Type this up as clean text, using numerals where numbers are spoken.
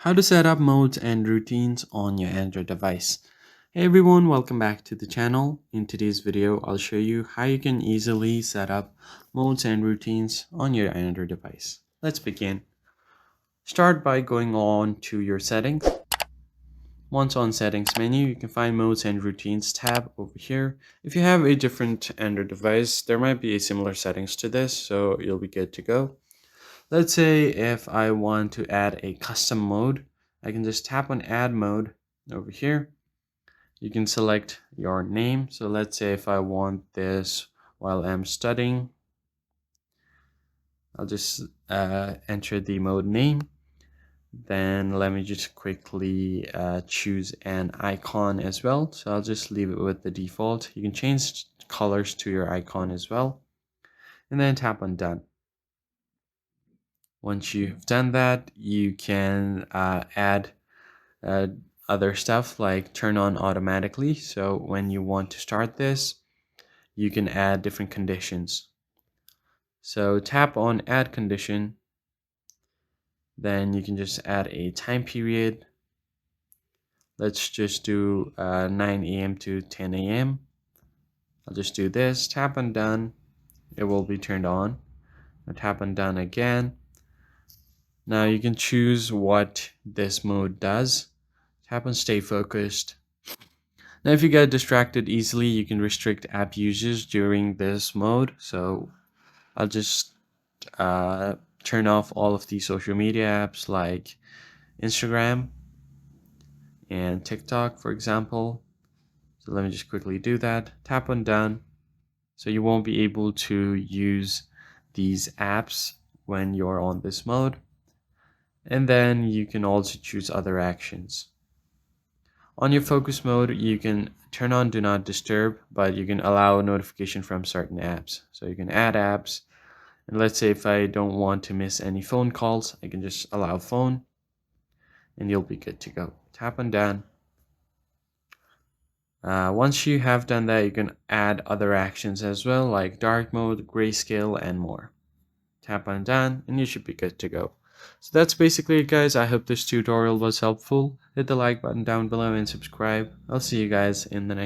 How to set up modes and routines on your Android device. Hey everyone, welcome back to the channel. In today's video, I'll show you how you can easily set up modes and routines on your Android device. Let's begin. Start by going on to your settings. Once on settings menu, you can find modes and routines tab over here. If you have a different Android device, there might be a similar settings to this, so you'll be good to go. Let's say if I want to add a custom mode, I can just tap on add mode over here. You can select your name. So let's say if I want this while I'm studying, I'll just enter the mode name. Then let me just quickly choose an icon as well. So I'll just leave it with the default. You can change colors to your icon as well. And then tap on done. Once you've done that, you can add other stuff like turn on automatically. So when you want to start this, you can add different conditions. So tap on add condition. Then you can just add a time period. Let's just do 9 a.m. to 10 a.m. I'll just do this. Tap on done. It will be turned on. Now tap on done again. Now you can choose what this mode does. Tap on stay focused. Now if you get distracted easily, you can restrict app users during this mode. So I'll just turn off all of the social media apps like Instagram and TikTok, for example. So let me just quickly do that. Tap on done. So you won't be able to use these apps when you're on this mode. And then you can also choose other actions. On your focus mode, you can turn on do not disturb, but you can allow notification from certain apps. So you can add apps. And let's say if I don't want to miss any phone calls, I can just allow phone and you'll be good to go. Tap on done. Once you have done that, you can add other actions as well, like dark mode, grayscale, and more. Tap on done and you should be good to go. So that's basically it, guys. I hope this tutorial was helpful. Hit the like button down below and subscribe. I'll see you guys in the next